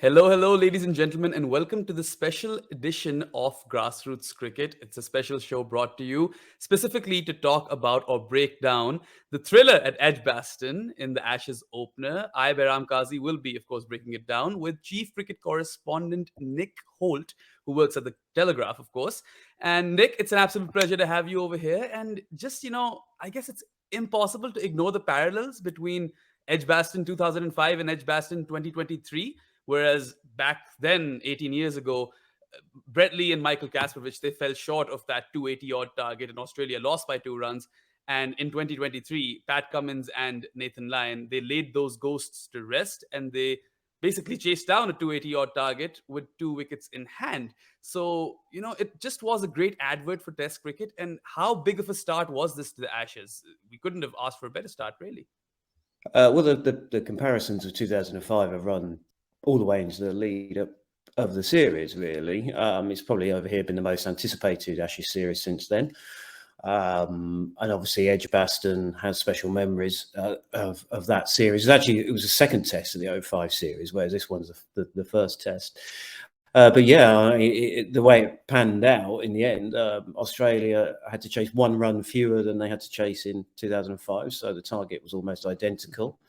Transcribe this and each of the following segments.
Hello, hello, ladies and gentlemen, and welcome to the special edition of Grassroots Cricket. It's a special show brought to you specifically to talk about or break down the thriller at Edgbaston in the Ashes opener. I, Behram Qazi, will be, of course, breaking it down with chief cricket correspondent Nick Hoult, who works at the Telegraph, of course. And Nick, it's an absolute pleasure to have you over here. And just, I guess it's impossible to ignore the parallels between Edgbaston 2005 and Edgbaston 2023. Whereas back then, 18 years ago, Brett Lee and Michael Kasperovich, they fell short of that 280 odd target, and Australia lost by 2 runs. And in 2023, Pat Cummins and Nathan Lyon, they laid those ghosts to rest, and they basically chased down a 280 odd target with 2 wickets in hand. So, it just was a great advert for Test cricket. And how big of a start was this to the Ashes? We couldn't have asked for a better start, really. Well, the comparisons of 2005 have run all the way into the lead up of the series, really. It's probably over here been the most anticipated Ashes series since then. And obviously Edgbaston has special memories of that series. It was a second test of the 05 series, whereas this one's the first test. But yeah, the way it panned out in the end, Australia had to chase 1 run fewer than they had to chase in 2005. So the target was almost identical.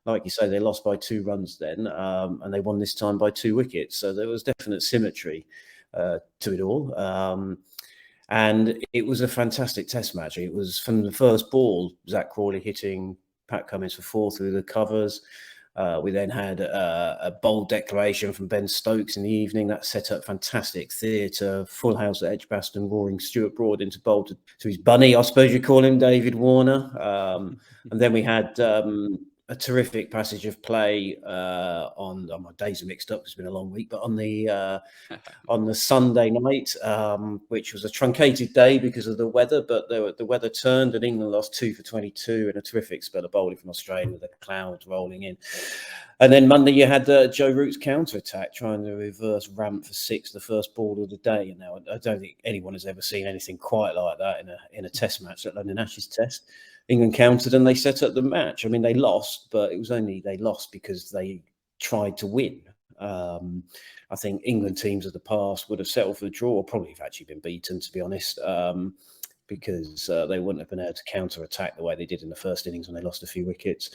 Like you say, they lost by 2 runs then, and they won this time by 2 wickets. So there was definite symmetry to it all. And it was a fantastic test match. It was from the first ball, Zach Crawley hitting Pat Cummins for 4 through the covers. We then had a bold declaration from Ben Stokes in the evening that set up fantastic theatre, full house at Edgbaston, roaring Stuart Broad into bowl to his bunny, I suppose you call him, David Warner. And then we had a terrific passage of play on my days are mixed up. It's been a long week, but on the Sunday night, which was a truncated day because of the weather, but the weather turned and England lost 2 for 22 and a terrific spell of bowling from Australia with the clouds rolling in. And then Monday you had Joe Root's counter-attack trying to reverse ramp for 6, the first ball of the day. And now I don't think anyone has ever seen anything quite like that in a test match, let alone an Ashes test. England countered and they set up the match. I mean, they lost, but it was only they lost because they tried to win. I think England teams of the past would have settled for the draw, or probably have actually been beaten, to be honest, because they wouldn't have been able to counter-attack the way they did in the first innings when they lost a few wickets.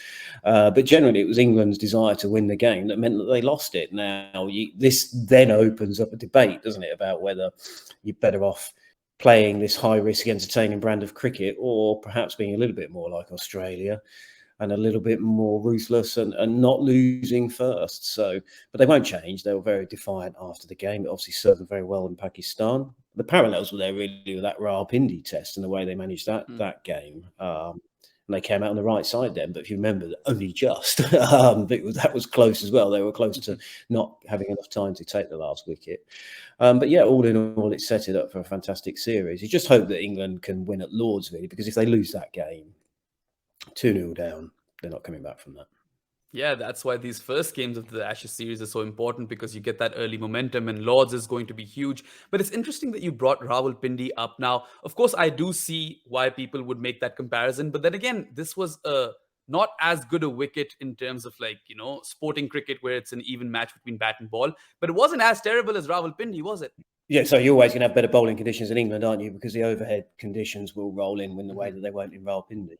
But generally, it was England's desire to win the game that meant that they lost it. Now, this then opens up a debate, doesn't it, about whether you're better off playing this high-risk, entertaining brand of cricket, or perhaps being a little bit more like Australia and a little bit more ruthless and not losing first. So, but they won't change. They were very defiant after the game. It obviously served them very well in Pakistan. The parallels were there really with that Rawalpindi test and the way they managed that game. And they came out on the right side then. But if you remember, only just that was close as well. They were close to not having enough time to take the last wicket. But yeah, all in all, it set it up for a fantastic series. You just hope that England can win at Lords, really, because if they lose that game 2-0 down, they're not coming back from that. Yeah, that's why these first games of the Ashes series are so important, because you get that early momentum, and Lords is going to be huge. But it's interesting that you brought Rawalpindi up. Now, of course, I do see why people would make that comparison. But then again, this was not as good a wicket in terms of sporting cricket where it's an even match between bat and ball. But it wasn't as terrible as Rawalpindi, was it? Yeah, so you're always going to have better bowling conditions in England, aren't you? Because the overhead conditions will roll in the way that they won't in Rawalpindi.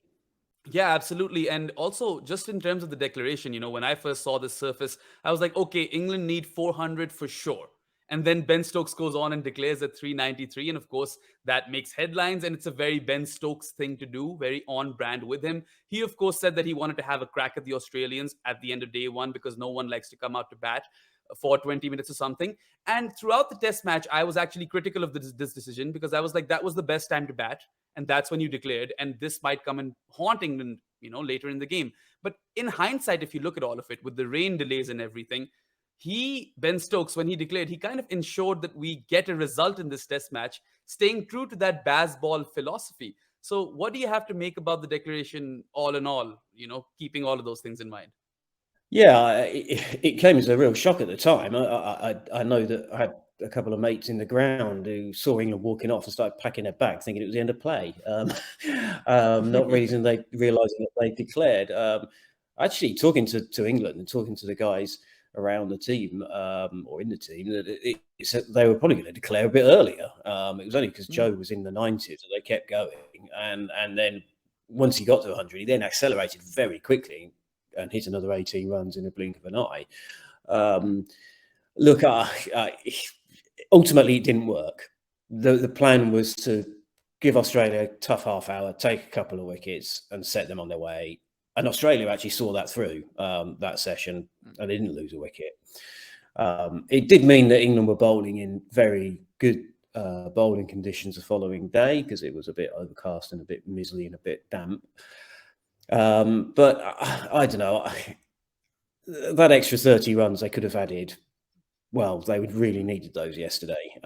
Yeah, absolutely. And also, just in terms of the declaration, when I first saw this surface, I was like, okay, England need 400 for sure. And then Ben Stokes goes on and declares at 393. And of course, that makes headlines. And it's a very Ben Stokes thing to do, very on brand with him. He, of course, said that he wanted to have a crack at the Australians at the end of day 1 because no one likes to come out to bat for 20 minutes or something. And throughout the test match, I was actually critical of this decision because I was like, that was the best time to bat. And that's when you declared. And this might come and haunt England, later in the game. But in hindsight, if you look at all of it with the rain delays and everything, Ben Stokes, when he declared, he kind of ensured that we get a result in this test match, staying true to that Bazball philosophy. So what do you have to make about the declaration all in all, keeping all of those things in mind? Yeah, it came as a real shock at the time. I know that I had a couple of mates in the ground who saw England walking off and started packing their bags, thinking it was the end of play. Not realizing they declared. Actually, talking to England and talking to the guys around the team or in the team that they were probably going to declare a bit earlier. It was only because Joe was in the 90s that they kept going, and then once he got to 100, he then accelerated very quickly and hit another 18 runs in a blink of an eye. Look, ultimately it didn't work. The plan was to give Australia a tough half hour, take a couple of wickets and set them on their way. And Australia actually saw that through that session, and they didn't lose a wicket. It did mean that England were bowling in very good bowling conditions the following day because it was a bit overcast and a bit mizzly and a bit damp. But I don't know. That extra 30 runs they could have added. Well, they would really needed those yesterday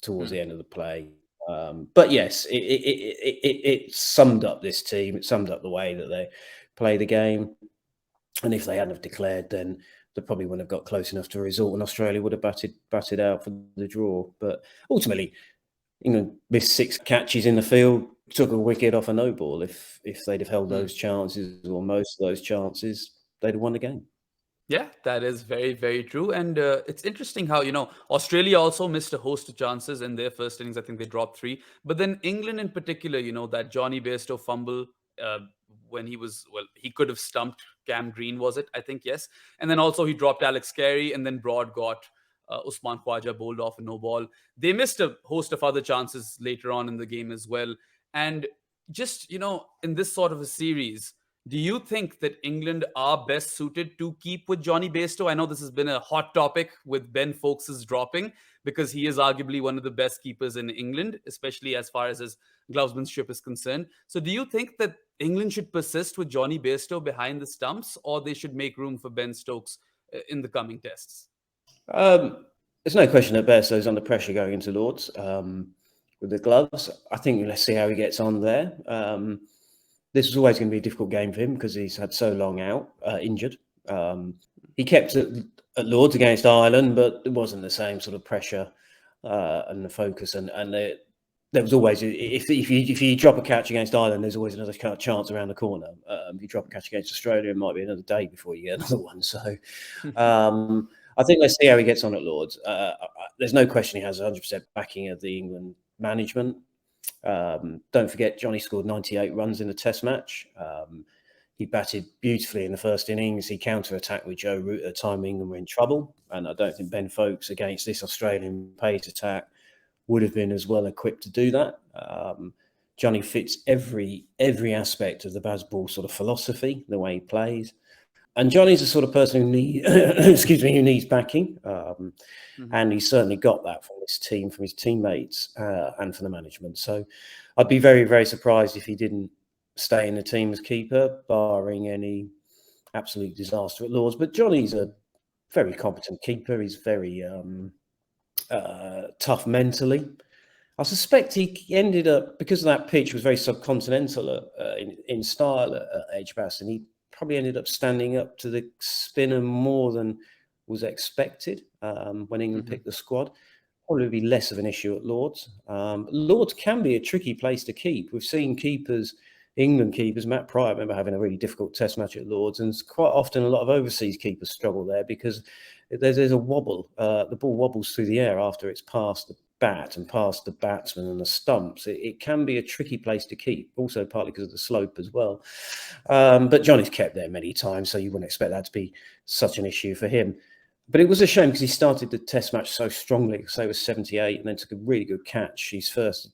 towards the end of the play. But yes, it summed up this team. It summed up the way that they play the game. And if they hadn't have declared, then they probably wouldn't have got close enough to a result, and Australia would have batted out for the draw. But ultimately, England missed 6 catches in the field, took a wicket off a no ball. If they'd have held those chances or most of those chances, they'd have won the game. Yeah, that is very, very true. And it's interesting how, Australia also missed a host of chances in their first innings. I think they dropped 3. But then England in particular, that Jonny Bairstow fumble uh, when he could have stumped Cam Green, was it? I think, yes. And then also he dropped Alex Carey, and then Broad got Usman Khawaja bowled off a no ball. They missed a host of other chances later on in the game as well. And just, in this sort of a series, do you think that England are best suited to keep with Jonny Bairstow? I know this has been a hot topic with Ben Foakes' dropping because he is arguably one of the best keepers in England, especially as far as his glovesmanship is concerned. So do you think that England should persist with Jonny Bairstow behind the stumps, or they should make room for Ben Stokes in the coming tests? There's no question that Bairstow's under pressure going into Lords with the gloves. I think let's see how he gets on there. This was always going to be a difficult game for him because he's had so long out, injured. He kept it at Lords against Ireland, but it wasn't the same sort of pressure and the focus. And there was always, if you drop a catch against Ireland, there's always another chance around the corner. If you drop a catch against Australia, it might be another day before you get another one. So I think let's see how he gets on at Lords. There's no question he has 100% backing of the England management. Don't forget, Jonny scored 98 runs in the Test match. He batted beautifully in the first innings. He counter-attacked with Joe Root at a time England were in trouble. And I don't think Ben Foakes against this Australian pace attack would have been as well equipped to do that. Jonny fits every aspect of the Bazball sort of philosophy, the way he plays. And Johnny's the sort of person who needs backing. And he's certainly got that from his team, from his teammates, and from the management. So I'd be very, very surprised if he didn't stay in the team as keeper, barring any absolute disaster at Lords. But Johnny's a very competent keeper. He's very tough mentally. I suspect he ended up, because that pitch was very subcontinental in style at Edgbaston, he probably ended up standing up to the spinner more than was expected when England picked the squad. Probably be less of an issue at Lords. Lords can be a tricky place to keep. We've seen keepers, England keepers, Matt Pryor, I remember having a really difficult Test match at Lords, and quite often a lot of overseas keepers struggle there because there's a wobble. The ball wobbles through the air after it's past the bat and past the batsman and the stumps. It can be a tricky place to keep, also partly because of the slope as well. But Johnny's kept there many times, so you wouldn't expect that to be such an issue for him. But it was a shame because he started the Test match so strongly. So he was 78 and then took a really good catch, his first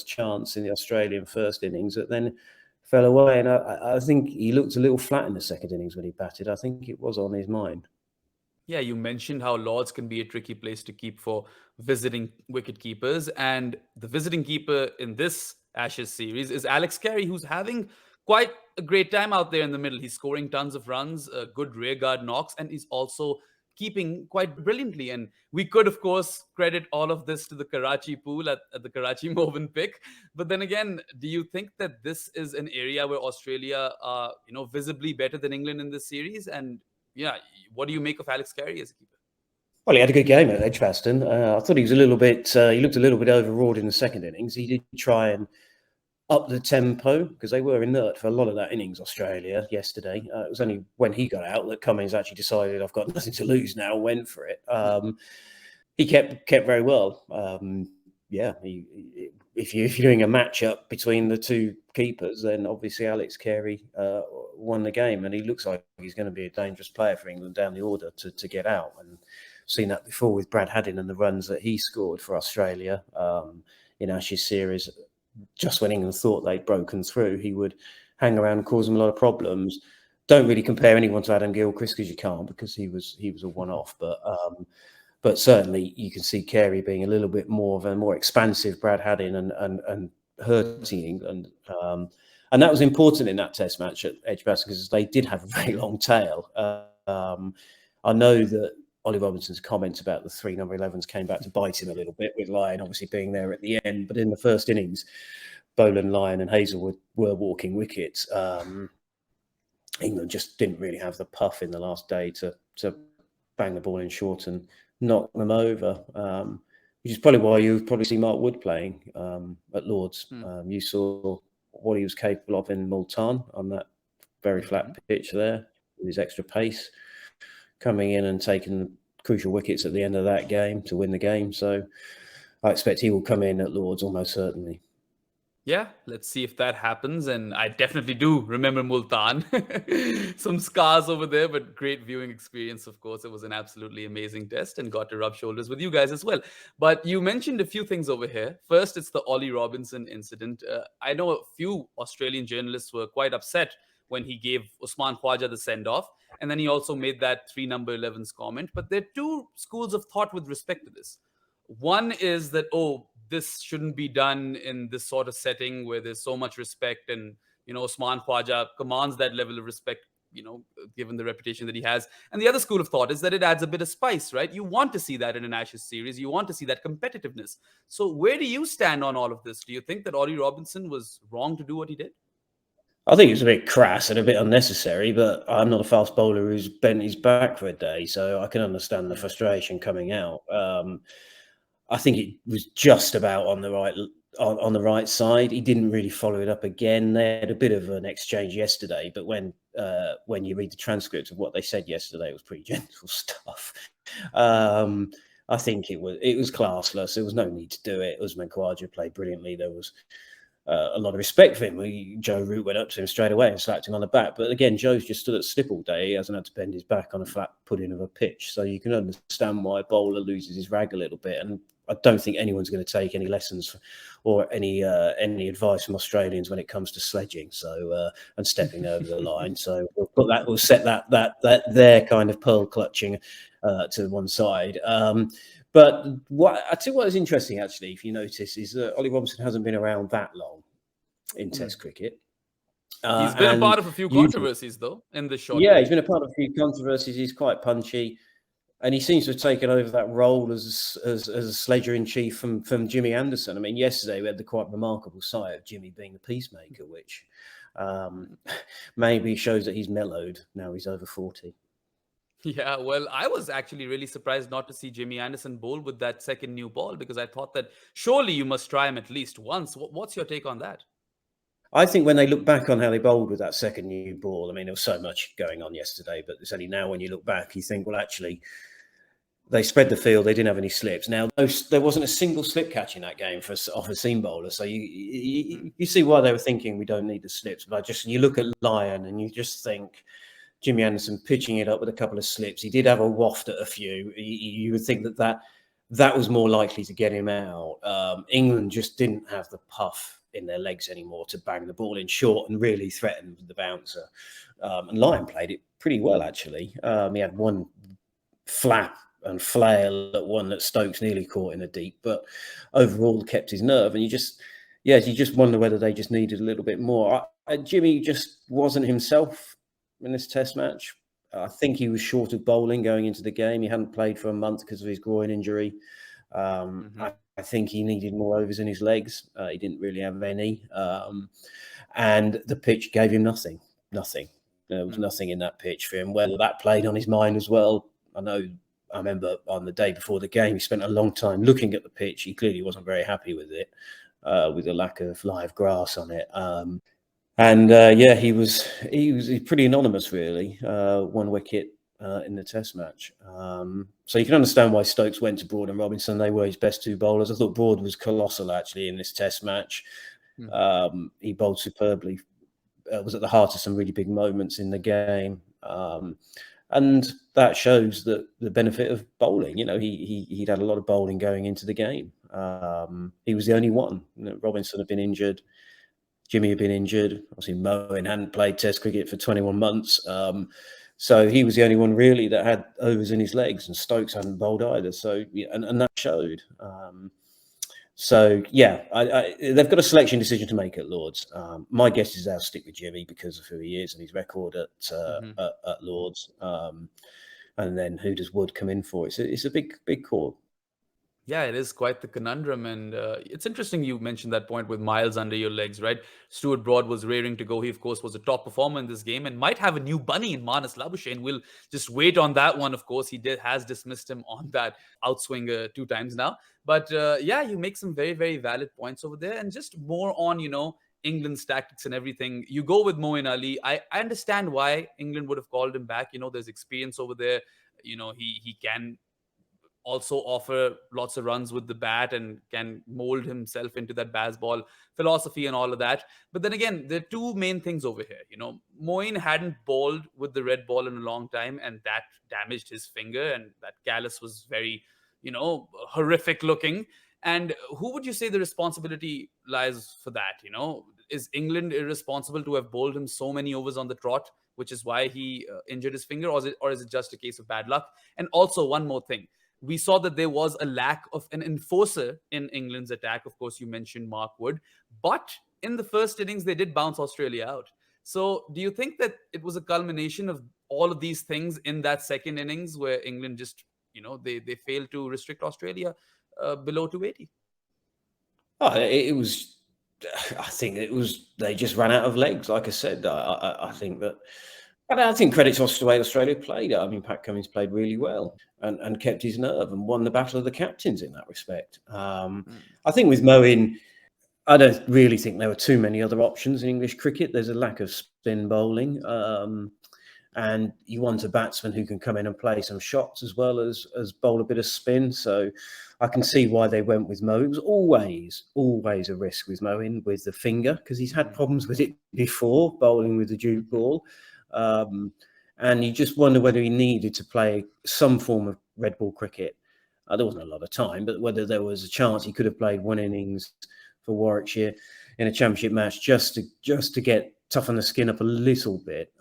chance in the Australian first innings, that then fell away. And I think he looked a little flat in the second innings when he batted. I think it was on his mind. Yeah, you mentioned how Lords can be a tricky place to keep for visiting wicket keepers. And the visiting keeper in this Ashes series is Alex Carey, who's having quite a great time out there in the middle. He's scoring tons of runs, good rearguard knocks, and he's also keeping quite brilliantly. And we could, of course, credit all of this to the Karachi pool at the Karachi Moeen pick. But then again, do you think that this is an area where Australia are, visibly better than England in this series? And yeah, what do you make of Alex Carey as a keeper? Well, he had a good game at Edgbaston. I thought he was he looked a little bit overawed in the second innings. He did try and up the tempo, because they were inert for a lot of that innings, Australia, yesterday. It was only when he got out that Cummins actually decided, I've got nothing to lose now, went for it. He kept very well. If you're doing a matchup between the two keepers, then obviously Alex Carey won the game, and he looks like he's going to be a dangerous player for England down the order to get out. And seen that before with Brad Haddin and the runs that he scored for Australia in Ashes series. Just when England thought they'd broken through, he would hang around and cause them a lot of problems. Don't really compare anyone to Adam Gilchrist, because you can't, because he was a one-off, but certainly you can see Carey being a little bit more of a more expansive Brad Haddin and hurting England. And that was important in that Test match at Edgbaston, because they did have a very long tail. I know that Ollie Robinson's comments about the 3 number 11s came back to bite him a little bit, with Lyon obviously being there at the end. But in the first innings, Boland, Lyon and Hazelwood were walking wickets. England just didn't really have the puff in the last day to bang the ball in short and knock them over, which is probably why you probably see Mark Wood playing at Lords. You saw what he was capable of in Multan on that very flat pitch there, with his extra pace, coming in and taking crucial wickets at the end of that game to win the game. So I expect he will come in at Lords almost certainly. Yeah, let's see if that happens. And I definitely do remember Multan. Some scars over there, but great viewing experience, of course. It was an absolutely amazing test and got to rub shoulders with you guys as well. But you mentioned a few things over here. First, it's the Ollie Robinson incident. I know a few Australian journalists were quite upset when he gave Usman Khawaja the send-off. And then he also made that 3 number 11s comment. But there are two schools of thought with respect to this. One is that, this shouldn't be done in this sort of setting where there's so much respect, and Usman Khawaja commands that level of respect, given the reputation that he has. And the other school of thought is that it adds a bit of spice, right? You want to see that in an Ashes series. You want to see that competitiveness. So where do you stand on all of this? Do you think that Ollie Robinson was wrong to do what he did? I think it was a bit crass and a bit unnecessary, but I'm not a fast bowler who's bent his back for a day, so I can understand the frustration coming out. I think it was just about on the right side. He didn't really follow it up again. They had a bit of an exchange yesterday, but when you read the transcript of what they said yesterday, it was pretty gentle stuff. I think it was classless. There was no need to do it. Usman Khawaja played brilliantly. There was a lot of respect for him. Joe Root went up to him straight away and slapped him on the back. But again, Joe's just stood at slip all day. He hasn't had to bend his back on a flat pudding of a pitch. So you can understand why a bowler loses his rag a little bit. And I don't think anyone's going to take any lessons or any advice from Australians when it comes to sledging. So and stepping over the line. So we'll set that their kind of pearl clutching to one side. But I think what is interesting, actually, if you notice, is that Ollie Robinson hasn't been around that long in Test cricket. He's been a part of a few controversies, though, in the short. Yeah, he's been a part of a few controversies. He's quite punchy, and he seems to have taken over that role as a sledger in chief from Jimmy Anderson. I mean, yesterday we had the quite remarkable sight of Jimmy being the peacemaker, which maybe shows that he's mellowed now. He's over 40. Yeah, well, I was actually really surprised not to see Jimmy Anderson bowl with that second new ball, because I thought that surely you must try him at least once. What's your take on that? I think when they look back on how they bowled with that second new ball, I mean, there was so much going on yesterday, but it's only now when you look back, you think, well, actually, they spread the field. They didn't have any slips. Now, there wasn't a single slip catch in that game off a seam bowler. So you see why they were thinking we don't need the slips. But you look at Lyon and you just think, Jimmy Anderson pitching it up with a couple of slips. He did have a waft at a few. You would think that was more likely to get him out. England just didn't have the puff in their legs anymore to bang the ball in short and really threaten the bouncer. And Lyon played it pretty well, actually. He had one flap and flail at one that Stokes nearly caught in the deep, but overall kept his nerve. And you just wonder whether they just needed a little bit more. Jimmy just wasn't himself in this Test match. I think he was short of bowling going into the game. He hadn't played for a month because of his groin injury. I think he needed more overs in his legs. He didn't really have any. And the pitch gave him nothing. There was nothing in that pitch for him. Whether that played on his mind as well, I remember on the day before the game, he spent a long time looking at the pitch. He clearly wasn't very happy with it. with a lack of live grass on it. And yeah, he was pretty anonymous, really. 1 wicket in the Test match. So you can understand why Stokes went to Broad and Robinson. They were his best two bowlers. I thought Broad was colossal actually in this Test match. He bowled superbly. Was at the heart of some really big moments in the game. And that shows that the benefit of bowling. He'd had a lot of bowling going into the game. He was the only one. Robinson had been injured. Jimmy had been injured. Obviously, Moeen hadn't played Test cricket for 21 months. So he was the only one really that had overs in his legs, and Stokes hadn't bowled either. So, and that showed. So yeah, they've got a selection decision to make at Lords. My guess is they'll stick with Jimmy because of who he is and his record at Lords. And then who does Wood come in for? It's a big call. Yeah, it is quite the conundrum. And it's interesting you mentioned that point with miles under your legs, right? Stuart Broad was raring to go. He, of course, was a top performer in this game and might have a new bunny in Manas Labuschagne. We'll just wait on that one, of course. Has dismissed him on that outswing 2 times now. But yeah, you make some very, very valid points over there. And just more on, England's tactics and everything. You go with Moeen Ali. I understand why England would have called him back. There's experience over there. He can also offer lots of runs with the bat and can mold himself into that baseball philosophy and all of that. But then again, there are two main things over here. Moeen hadn't bowled with the red ball in a long time, and that damaged his finger, and that callus was very, horrific looking. And who would you say the responsibility lies for that? Is England irresponsible to have bowled him so many overs on the trot, which is why he injured his finger, or is it just a case of bad luck? And also, one more thing, we saw that there was a lack of an enforcer in England's attack. Of course, you mentioned Mark Wood, but in the first innings, they did bounce Australia out. So do you think that it was a culmination of all of these things in that second innings where England just, they failed to restrict Australia below 280? Oh, it was. I think it was. They just ran out of legs. Like I said, I think that. I think credit to the way Australia played. I mean, Pat Cummins played really well and kept his nerve and won the battle of the captains in that respect. I think with Moeen, I don't really think there were too many other options in English cricket. There's a lack of spin bowling. And you want a batsman who can come in and play some shots as well as bowl a bit of spin. So I can see why they went with Mo. It was always a risk with Moeen with the finger because he's had problems with it before, bowling with the Duke ball. And you just wonder whether he needed to play some form of red ball cricket. There wasn't a lot of time, but whether there was a chance he could have played one innings for Warwickshire in a championship match just to get toughen the skin up a little bit.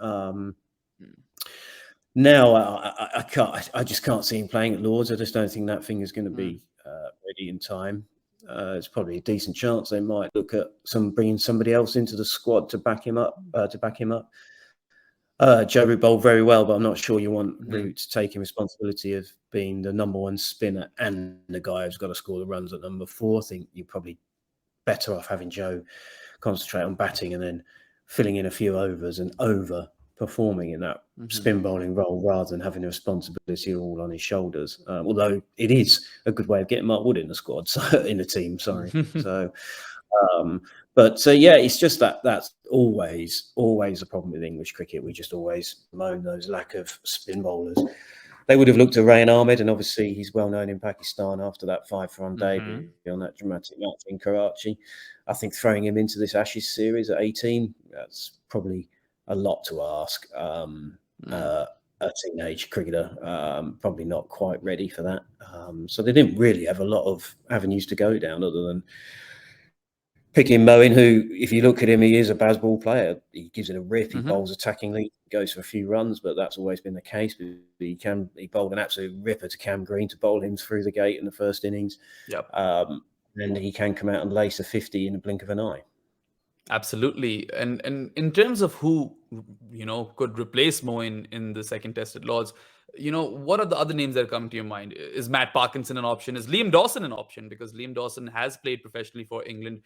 Now I just can't see him playing at Lords. I just don't think that thing is going to be ready in time. It's probably a decent chance they might look at bringing somebody else into the squad to back him up. Joe Root bowled very well, but I'm not sure you want Root taking responsibility of being the number one spinner and the guy who's got to score the runs at number 4. I think you're probably better off having Joe concentrate on batting and then filling in a few overs and performing in that spin bowling role rather than having the responsibility all on his shoulders. Although it is a good way of getting Mark Wood in the squad, in the team. Sorry. But yeah, it's just that's always a problem with English cricket. We just always moan those lack of spin bowlers. They would have looked at Rayan Ahmed, and obviously he's well known in Pakistan after that 5-for-1 debut on that dramatic match in Karachi. I think throwing him into this Ashes series at 18, that's probably a lot to ask. A teenage cricketer, probably not quite ready for that. So they didn't really have a lot of avenues to go down other than picking Moeen, who, if you look at him, he is a baseball player. He gives it a rip. He bowls attackingly, goes for a few runs, but that's always been the case. He bowled an absolute ripper to Cam Green to bowl him through the gate in the first innings. Yep. And he can come out and lace a 50 in the blink of an eye. Absolutely. And in terms of who, could replace Moeen in the second test at Lords, what are the other names that come to your mind? Is Matt Parkinson an option? Is Liam Dawson an option? Because Liam Dawson has played professionally for England,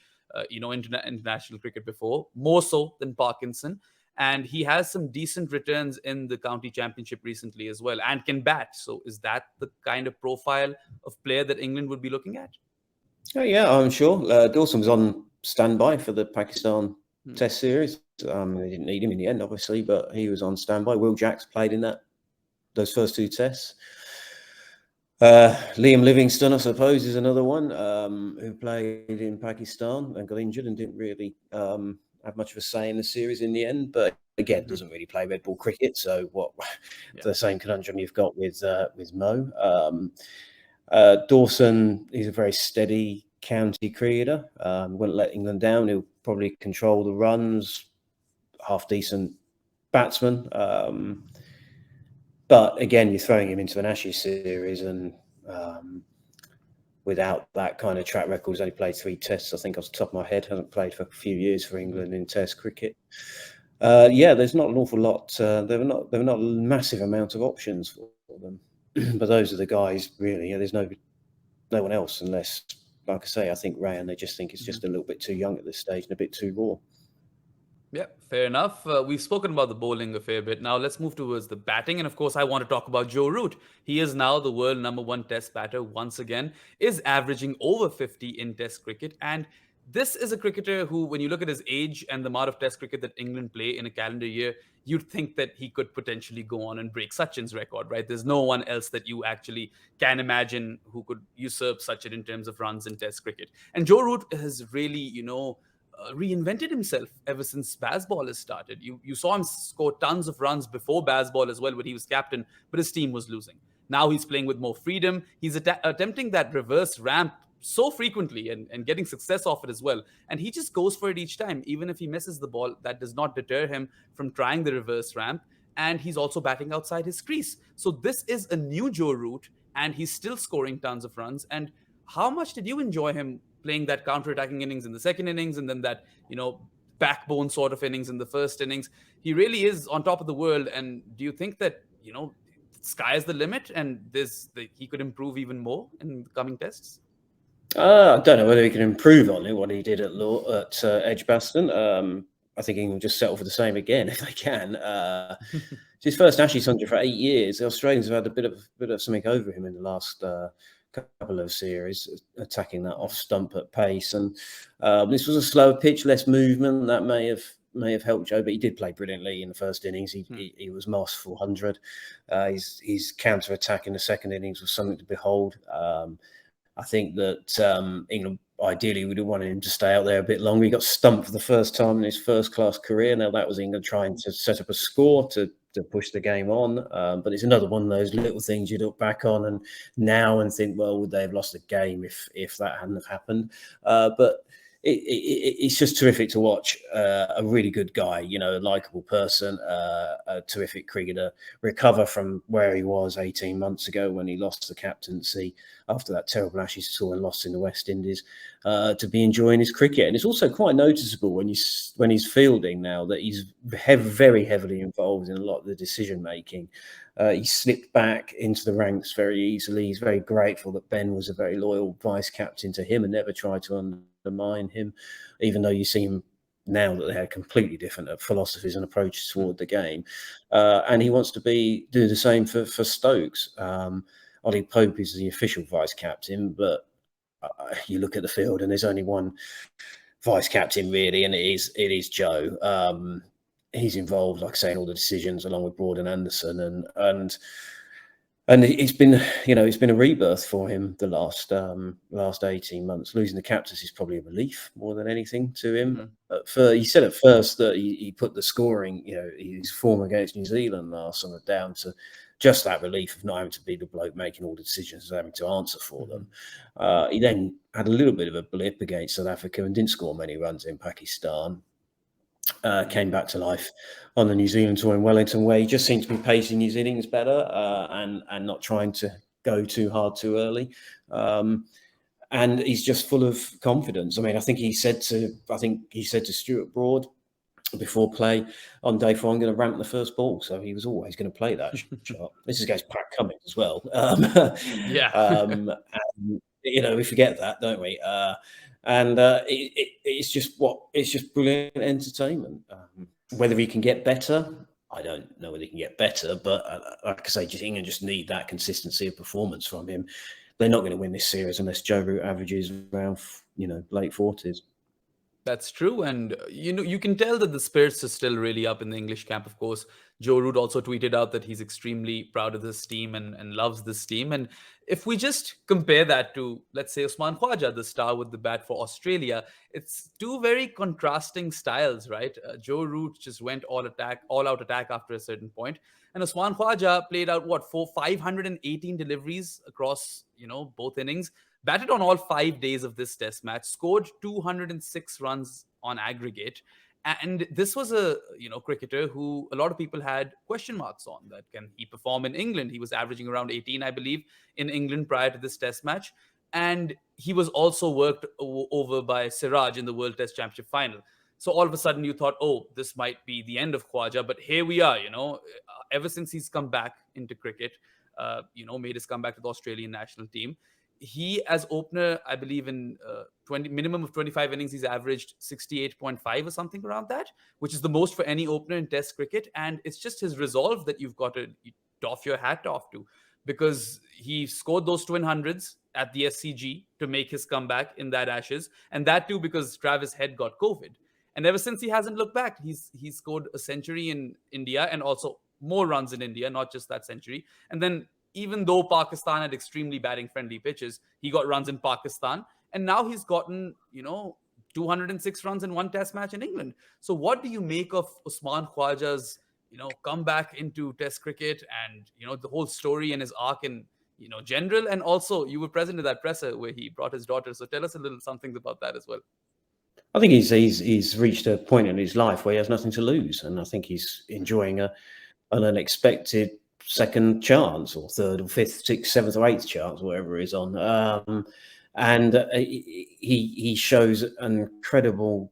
international cricket before, more so than Parkinson. And he has some decent returns in the county championship recently as well, and can bat. So is that the kind of profile of player that England would be looking at? Oh, yeah, I'm sure. Dawson was on standby for the Pakistan Test series. They didn't need him in the end, obviously, but he was on standby. Will Jacks played in those first two tests. Liam Livingstone, I suppose, is another one who played in Pakistan and got injured and didn't really have much of a say in the series in the end. But again, doesn't really play red ball cricket. So what the same conundrum you've got with Mo. Dawson is a very steady county cricketer. Won't let England down. He'll probably control the runs. Half decent batsman. But again, you're throwing him into an Ashes series, and without that kind of track record, he's only played 3 tests. I think off the top of my head, hasn't played for a few years for England in Test cricket. There's not an awful lot. There are not a massive amount of options for them, but those are the guys really. There's no one else unless, like I say, I think Rayan. They just think it's just a little bit too young at this stage and a bit too raw. Yeah, fair enough. We've spoken about the bowling a fair bit. Now let's move towards the batting. And of course, I want to talk about Joe Root. He is now the world #1 test batter once again, is averaging over 50 in test cricket. And this is a cricketer who, when you look at his age and the amount of test cricket that England play in a calendar year, you'd think that he could potentially go on and break Sachin's record, right? There's no one else that you actually can imagine who could usurp Sachin in terms of runs in test cricket. And Joe Root has really, reinvented himself ever since Bazball has started. You saw him score tons of runs before Bazball as well when he was captain, but his team was losing. Now he's playing with more freedom. He's attempting that reverse ramp so frequently and getting success off it as well. And he just goes for it each time. Even if he misses the ball, that does not deter him from trying the reverse ramp. And he's also batting outside his crease. So this is a new Joe Root, and he's still scoring tons of runs. And how much did you enjoy him playing that counter-attacking innings in the second innings, and then that backbone sort of innings in the first innings? He really is on top of the world. And do you think that sky is the limit, and he could improve even more in the coming tests? I don't know whether he can improve on it, what he did at Edgbaston. I think England will just settle for the same again if they can. It's his first Ashes 100 for 8 years. The Australians have had a bit of something over him in the last couple of series, attacking that off stump at pace. And this was a slower pitch, less movement. That may have helped Joe, but he did play brilliantly in the first innings. He was Moss 400. His counter attack in the second innings was something to behold. I think that England ideally would have wanted him to stay out there a bit longer. He got stumped for the first time in his first-class career. Now that was England trying to set up a score to push the game on. But it's another one of those little things you look back on and now and think, well, would they have lost the game if that hadn't have happened? But it's just terrific to watch a really good guy, a likable person, a terrific cricketer, recover from where he was 18 months ago when he lost the captaincy after that terrible Ashes tour and lost in the West Indies, to be enjoying his cricket. And it's also quite noticeable when he's fielding now that he's very heavily involved in a lot of the decision making. He slipped back into the ranks very easily. He's very grateful that Ben was a very loyal vice captain to him and never tried to undermine him, even though you see him now that they had completely different philosophies and approaches toward the game. And he wants to do the same for Stokes. Ollie Pope is the official vice captain, but you look at the field and there's only one vice captain really, and it is Joe. He's involved, like I say, in all the decisions along with Broad and Anderson, and it's been a rebirth for him the last 18 months. Losing the captaincy is probably a relief more than anything to him. He said at first that he put the scoring, his form against New Zealand last summer down to just that relief of not having to be the bloke making all the decisions and having to answer for them. He then had a little bit of a blip against South Africa and didn't score many runs in Pakistan. Came back to life on the New Zealand tour in Wellington, where he just seemed to be pacing his innings better and not trying to go too hard too early. And he's just full of confidence. I mean, I think he said to Stuart Broad before play on day 4, I'm going to ramp the first ball. So he was always going to play that shot. This is against Pat Cummins as well. And, we forget that, don't we? It's just brilliant entertainment. Whether he can get better, I don't know whether he can get better, but like I say, England just need that consistency of performance from him. they're not going to win this series unless Joe Root averages around, late 40s. That's true. And, you can tell that the spirits are still really up in the English camp, of course. Joe Root also tweeted out that he's extremely proud of this team and loves this team. And if we just compare that to, let's say, Usman Khawaja, the star with the bat for Australia, it's two very contrasting styles, right? Joe Root just went all out attack after a certain point. And Usman Khawaja played out, 518 deliveries across, both innings, batted on all 5 days of this test match, scored 206 runs on aggregate. And this was a cricketer who a lot of people had question marks on. That can he perform in England? He was averaging around 18, I believe, in England prior to this test match. And he was also worked over by Siraj in the World Test Championship final. So all of a sudden you thought, oh, this might be the end of Khwaja. But here we are, ever since he's come back into cricket, made his comeback to the Australian national team. He, as opener, I believe in 20 minimum of 25 innings, he's averaged 68.5 or something around that, which is the most for any opener in Test cricket. And it's just his resolve that you've got to doff your hat off to, because he scored those twin hundreds at the SCG to make his comeback in that Ashes, and that too because Travis Head got COVID. And ever since, he hasn't looked back. He's scored a century in India and also more runs in India, not just that century. And then, even though Pakistan had extremely batting friendly pitches, he got runs in Pakistan. And now he's gotten, 206 runs in one test match in England. So what do you make of Usman Khwaja's, comeback into Test cricket and, the whole story and his arc in, general? And also, you were present at that presser where he brought his daughter. So tell us a little something about that as well. I think he's reached a point in his life where he has nothing to lose. And I think he's enjoying an unexpected second chance, or third or fifth, sixth, seventh or eighth chance, whatever he's on. And he shows incredible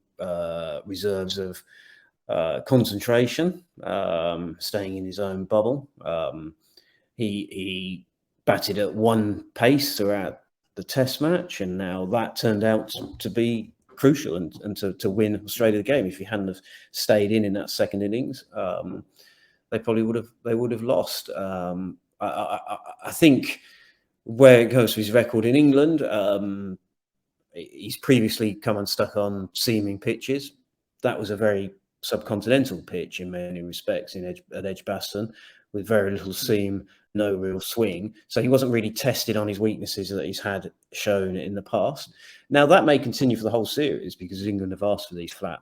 reserves of concentration, staying in his own bubble. He batted at one pace throughout the test match, and now that turned out to be crucial and to win Australia the game. If he hadn't have stayed in that second innings, they probably would have lost. I think where it goes to his record in England, he's previously come unstuck on seaming pitches. That was a very subcontinental pitch in many respects at Edgbaston, with very little seam, no real swing. So he wasn't really tested on his weaknesses that he's had shown in the past. Now that may continue for the whole series because England have asked for these flat,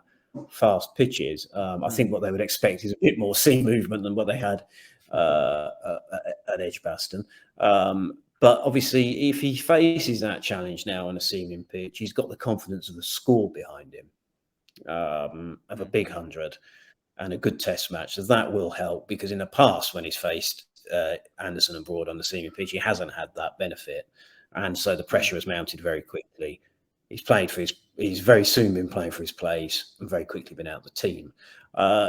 fast pitches. I think what they would expect is a bit more seam movement than what they had at Edgbaston. But obviously, if he faces that challenge now on a seaming pitch, he's got the confidence of the score behind him, of a big 100 and a good test match. So that will help, because in the past, when he's faced Anderson and Broad on the seaming pitch, he hasn't had that benefit. And so the pressure has mounted very quickly. He's very soon been playing for his place and very quickly been out of the team.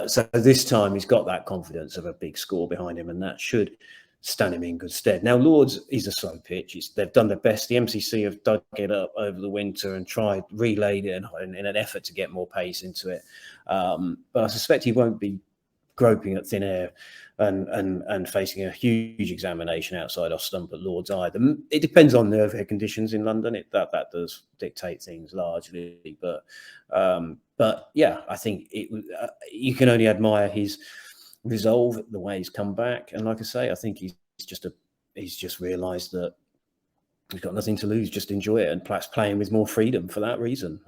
So this time he's got that confidence of a big score behind him, and that should stand him in good stead. Now, Lords is a slow pitch. They've done their best. The MCC have dug it up over the winter and relayed it in an effort to get more pace into it. But I suspect he won't be groping at thin air and facing a huge examination outside off stump at Lords either. It depends on the overhead conditions in London. That does dictate things largely. But yeah, I think you can only admire his resolve, the way he's come back. And like I say, I think he's just realised that he's got nothing to lose. Just enjoy it, and perhaps playing with more freedom for that reason.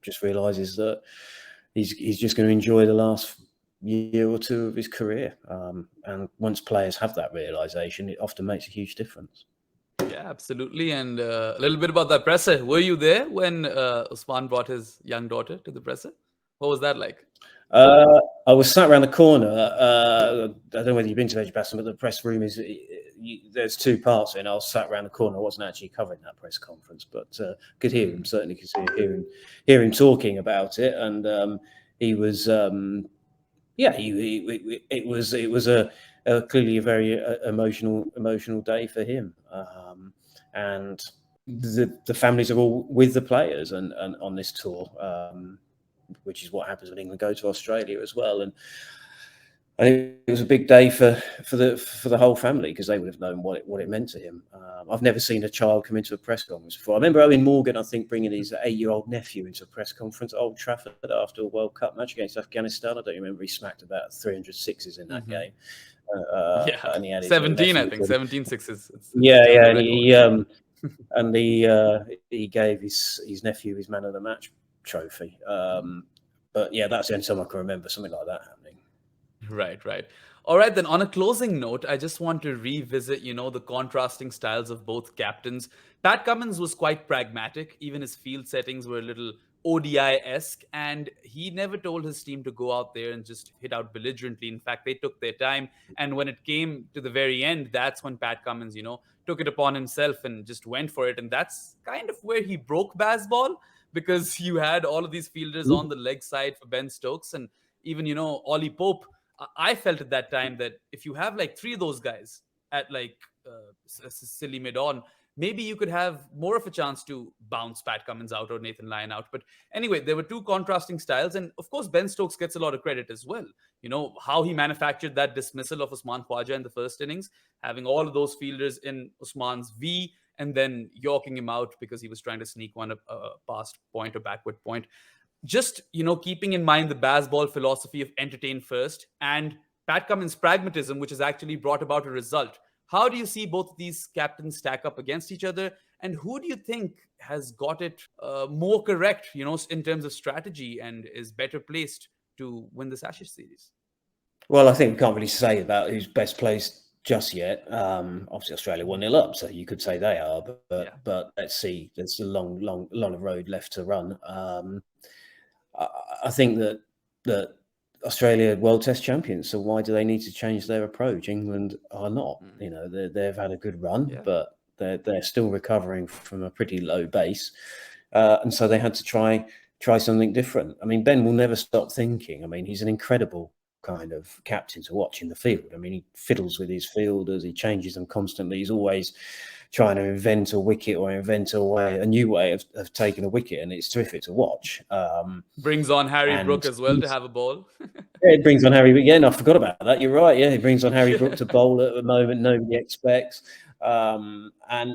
Just realises that he's just going to enjoy the last year or two of his career. And once players have that realisation, it often makes a huge difference. Yeah, absolutely. And a little bit about that presser. Were you there when Usman brought his young daughter to the presser? What was that like? I was sat around the corner. I don't know whether you've been to Edgbaston, but the press room there's two parts, and I was sat around the corner. I wasn't actually covering that press conference, but could hear him. Certainly could hear him talking about it, and he was. It was clearly a very emotional day for him, and the families are all with the players and on this tour. Which is what happens when England go to Australia as well. And And it was a big day for the whole family because they would have known what it meant to him. I've never seen a child come into a press conference before. I remember Owen Morgan, I think, bringing his 8-year-old nephew into a press conference at Old Trafford after a World Cup match against Afghanistan. I don't remember, he smacked about 300 sixes in that Hmm. game, Yeah, and he had his little 17, I nephew think. with him. 17 sixes. It's Yeah, still yeah, the and record. he gave his nephew his man of the match trophy. But yeah, that's the only time I can remember something like that happening. Right, right. All right, then on a closing note, I just want to revisit, the contrasting styles of both captains. Pat Cummins was quite pragmatic. Even his field settings were a little ODI-esque, and he never told his team to go out there and just hit out belligerently. In fact, they took their time. And when it came to the very end, that's when Pat Cummins, took it upon himself and just went for it. And that's kind of where he broke Bazball, because you had all of these fielders on the leg side for Ben Stokes, and even, Ollie Pope. I felt at that time that if you have like three of those guys at like silly mid on, maybe you could have more of a chance to bounce Pat Cummins out or Nathan Lyon out. But anyway, there were two contrasting styles. And of course, Ben Stokes gets a lot of credit as well. How he manufactured that dismissal of Usman Khawaja in the first innings, having all of those fielders in Usman's V and then yorking him out because he was trying to sneak one past point or backward point. Just keeping in mind the baseball philosophy of entertain first and Pat Cummins' pragmatism, which has actually brought about a result. How do you see both of these captains stack up against each other, and who do you think has got it more correct, in terms of strategy, and is better placed to win this Ashes series? Well, I think we can't really say about who's best placed just yet. Obviously, Australia 1-0 up, so you could say they are. Yeah. But let's see. There's a long of road left to run. I, I think that Australia are World Test champions. So why do they need to change their approach? England are not. Mm. They've had a good run, Yeah. but they're still recovering from a pretty low base, and so they had to try something different. I mean, Ben will never stop thinking. I mean, he's an incredible kind of captain to watch in the field. I mean, he fiddles with his fielders, he changes them constantly. He's always trying to invent a wicket or invent a new way of taking a wicket, and it's terrific to watch. Brings on Harry And Brook as well to have a ball. yeah, it brings on Harry. Yeah, no, I forgot about that. You're right. Yeah, he brings on Harry Brook to Yeah. bowl at a moment nobody expects. And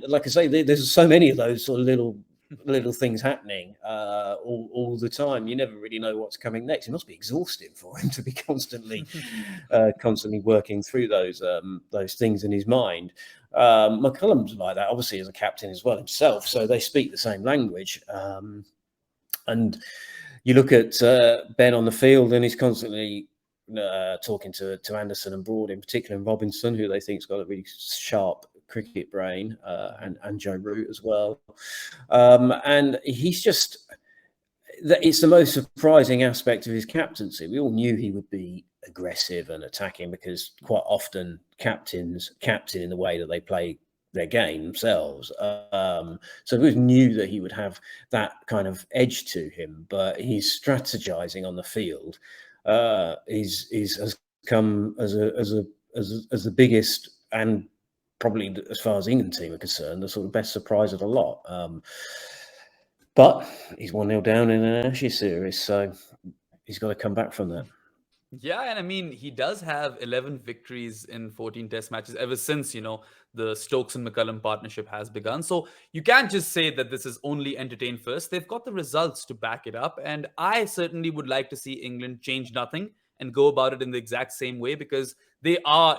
like I say, there's so many of those sort of little things happening all the time. You never really know what's coming next. It must be exhausting for him to be constantly working through those things in his mind. McCullum's like that, obviously, as a captain as well himself. So they speak the same language. And you look at Ben on the field, and he's constantly talking to Anderson and Broad in particular, and Robinson, who they think's got a really sharp cricket brain, and Joe Root as well. And he's just, it's the most surprising aspect of his captaincy. We all knew he would be aggressive and attacking because quite often captains captain in the way that they play their game themselves. So we knew that he would have that kind of edge to him, but his strategizing on the field has come as the biggest, and probably as far as England team are concerned, the sort of best surprise of the lot. But he's 1-0 down in an Ashes series, so he's got to come back from that. Yeah, and I mean, he does have 11 victories in 14 test matches ever since, the Stokes and McCullum partnership has begun. So you can't just say that this is only entertain first. They've got the results to back it up. And I certainly would like to see England change nothing and go about it in the exact same way, because they are,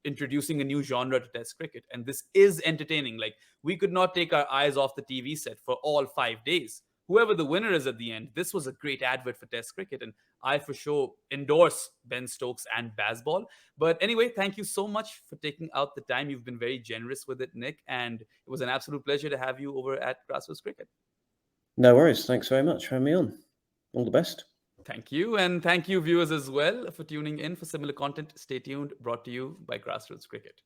introducing a new genre to test cricket. And this is entertaining. Like, we could not take our eyes off the TV set for all 5 days. Whoever the winner is at the end, this was a great advert for test cricket. And I for sure endorse Ben Stokes and Bazball. But anyway, thank you so much for taking out the time. You've been very generous with it, Nick. And it was an absolute pleasure to have you over at Grassroots Cricket. No worries. Thanks very much for having me on. All the best. Thank you. And thank you, viewers, as well, for tuning in. For similar content, stay tuned. Brought to you by Grassroots Cricket.